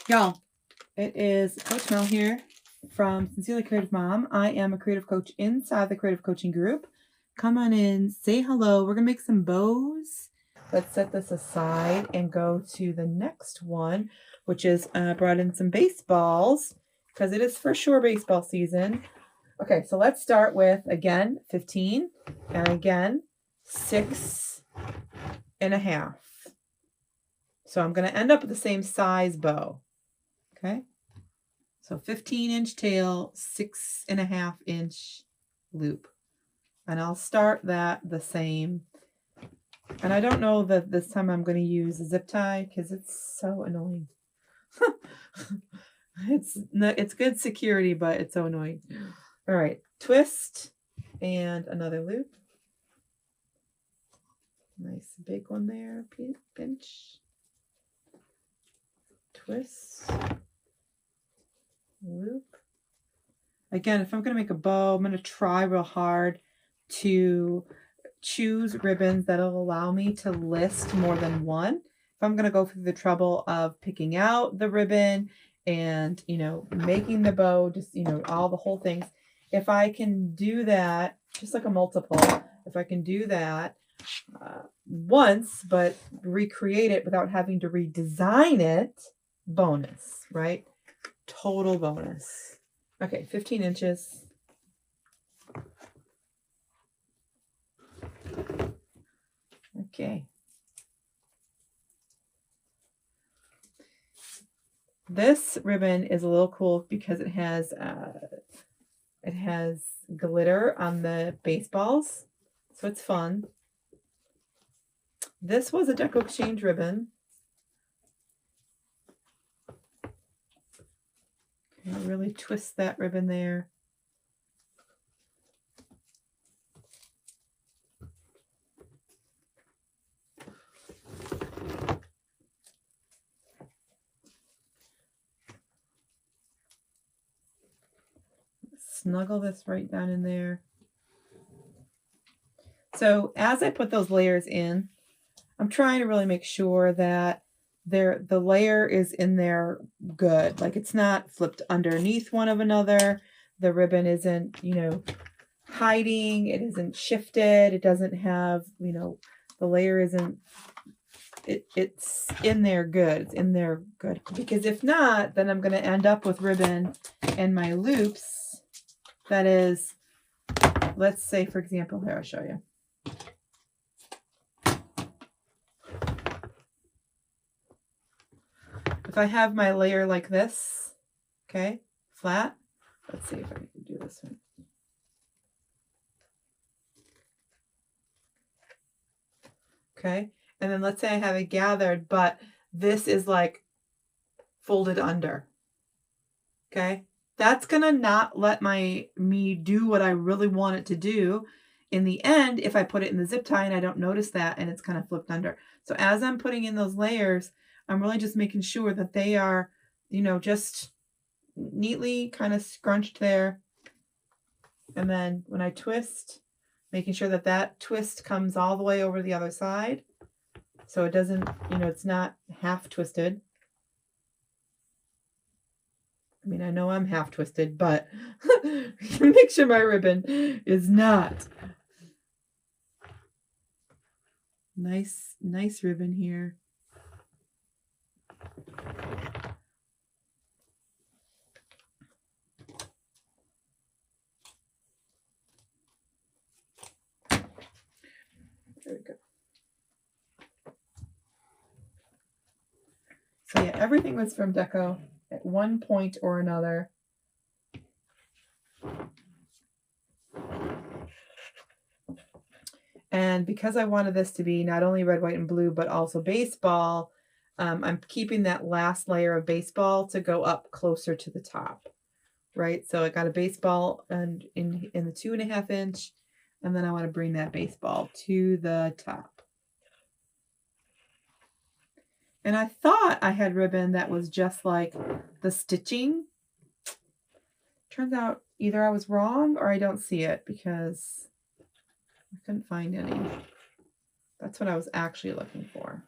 Y'all, it is Coach Mel here from Sincerely Creative Mom. I am a creative coach inside the creative coaching group. Come on in, say hello. We're going to make some bows. Let's set this aside and go to the next one, which is brought in some baseballs because it is for sure baseball season. Okay, so let's start with, again, 15 and again, 6.5. So I'm going to end up with the same size bow. Okay, so 15-inch tail, 6.5-inch loop. And I'll start that the same. And I don't know that this time I'm going to use a zip tie because it's so annoying. It's good security, but it's so annoying. All right, twist and another loop. Nice big one there, pinch. Twist. Loop. Again, if I'm going to make a bow, I'm going to try real hard to choose ribbons that'll allow me to list more than one. If I'm going to go through the trouble of picking out the ribbon and, making the bow, just, all the whole things. If I can do that, just like a multiple, if I can do that once, but recreate it without having to redesign it, bonus, right? Total bonus. Okay, 15 inches. Okay. This ribbon is a little cool because it has glitter on the baseballs, so it's fun. This was a Deco Exchange ribbon. Okay, really twist that ribbon there. Snuggle this right down in there. So as I put those layers in, I'm trying to really make sure that the layer is in there good. Like it's not flipped underneath one of another. The ribbon isn't, hiding. It isn't shifted. It doesn't have, the layer isn't, it's in there good. It's in there good. Because if not, then I'm going to end up with ribbon and my loops. That is, let's say, for example, here, I'll show you. If I have my layer like this, okay, flat, let's see if I can do this one. Okay, and then let's say I have it gathered, but this is like folded under. Okay, that's gonna not let me do what I really want it to do in the end if I put it in the zip tie and I don't notice that and it's kind of flipped under. So as I'm putting in those layers, I'm really just making sure that they are, just neatly kind of scrunched there. And then when I twist, making sure that that twist comes all the way over the other side. So it doesn't, it's not half twisted. I mean, I know I'm half twisted, but make sure my ribbon is not. Nice ribbon here. There we go. So yeah, everything was from Deco at one point or another. And because I wanted this to be not only red, white, and blue, but also baseball, I'm keeping that last layer of baseball to go up closer to the top, right? So I got a baseball and in the 2.5 inch, and then I want to bring that baseball to the top. And I thought I had ribbon that was just like the stitching. Turns out either I was wrong or I don't see it because I couldn't find any. That's what I was actually looking for.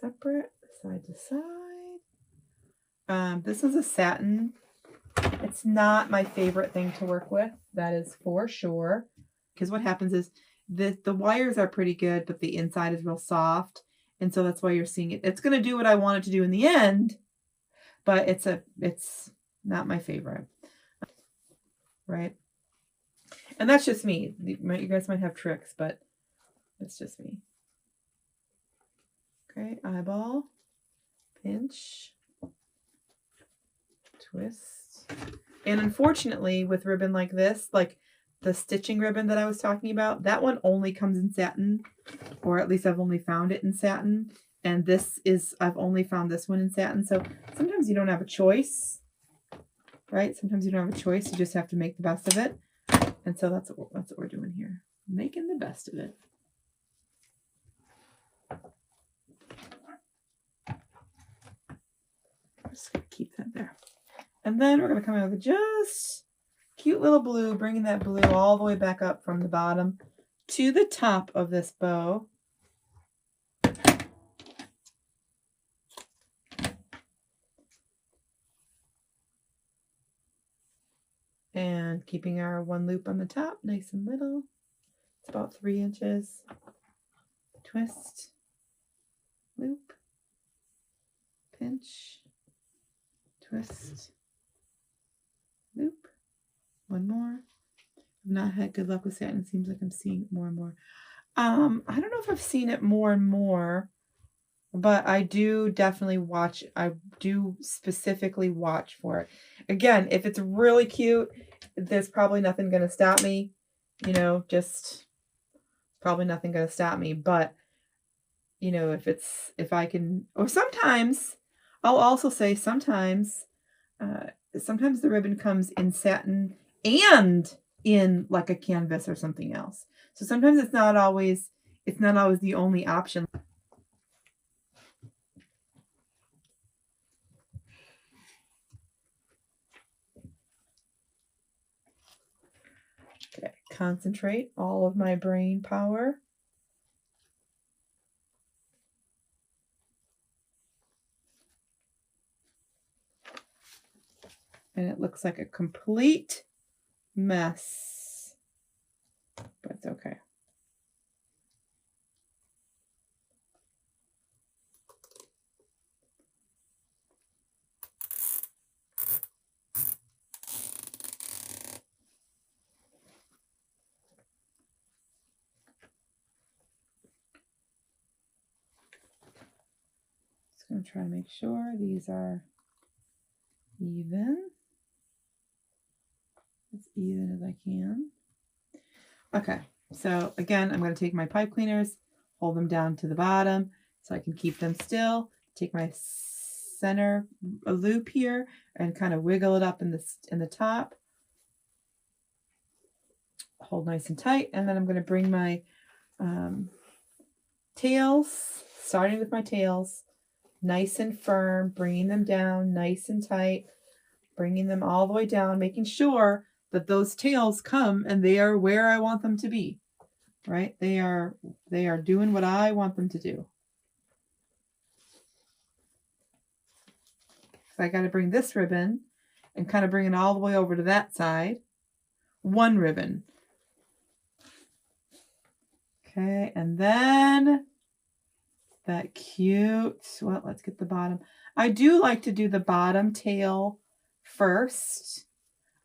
separate, side to side. This is a satin. It's not my favorite thing to work with. That is for sure. Because what happens is the wires are pretty good, but the inside is real soft. And so that's why you're seeing it. It's going to do what I want it to do in the end, but it's not my favorite. Right? And that's just me. You guys might have tricks, but it's just me. Okay, eyeball, pinch, twist. And unfortunately, with ribbon like this, like the stitching ribbon that I was talking about, that one only comes in satin, or at least I've only found it in satin. And I've only found this one in satin. So sometimes you don't have a choice, right? Sometimes you don't have a choice. You just have to make the best of it. And so that's what we're doing here. Making the best of it. Just gonna keep that there. And then we're gonna come in with just cute little blue, bringing that blue all the way back up from the bottom to the top of this bow. And keeping our one loop on the top, nice and little. It's about 3 inches. Twist, loop, pinch, twist, loop. One more. I've not had good luck with satin. It seems like I'm seeing it more and more. I don't know if I've seen it more and more, but I do definitely watch. I do specifically watch for it. Again, if it's really cute, there's probably nothing going to stop me. You know, just probably nothing going to stop me. But, you know, if I can, or sometimes, I'll also say sometimes the ribbon comes in satin and in like a canvas or something else. So sometimes it's not always the only option. Okay, concentrate all of my brain power. And it looks like a complete mess, but it's okay. Just going to try to make sure these are even. As even as I can. Okay, so again, I'm going to take my pipe cleaners, hold them down to the bottom so I can keep them still. Take my center loop here and kind of wiggle it up in the top. Hold nice and tight, and then I'm going to bring my tails, starting with my tails, nice and firm, bringing them down nice and tight, bringing them all the way down, making sure that those tails come and they are where I want them to be, right? They are doing what I want them to do. So I got to bring this ribbon and kind of bring it all the way over to that side. One ribbon. Okay, and then that cute, well, let's get the bottom. I do like to do the bottom tail first.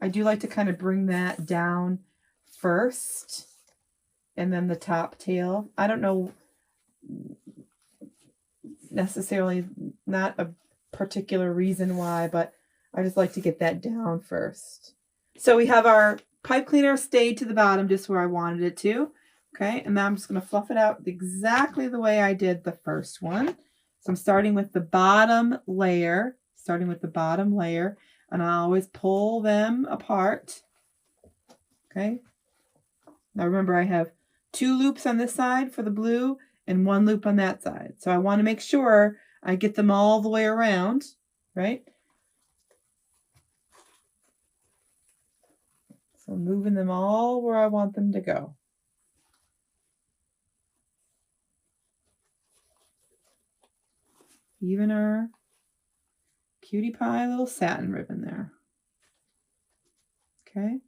I do like to kind of bring that down first and then the top tail. I don't know necessarily, not a particular reason why, but I just like to get that down first. So we have our pipe cleaner stayed to the bottom just where I wanted it to. Okay, and now I'm just going to fluff it out exactly the way I did the first one. So I'm starting with the bottom layer, and I always pull them apart. Okay. Now remember, I have 2 loops on this side for the blue and 1 loop on that side. So I want to make sure I get them all the way around, right? So moving them all where I want them to go. Even our cutie pie little satin ribbon there. Okay,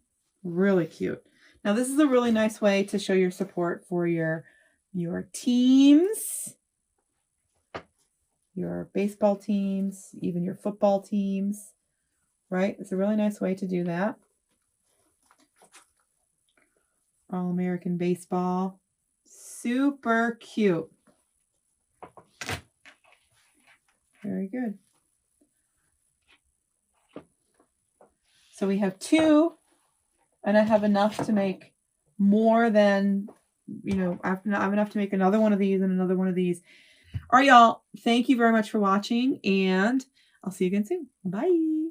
really cute. Now this is a really nice way to show your support for your teams, your baseball teams, even your football teams, right? It's a really nice way to do that. All-American baseball. Super cute. Very good. So we have 2, and I have enough to make more than, you know, I have enough to make another one of these and another one of these. All right, y'all. Thank you very much for watching, and I'll see you again soon. Bye.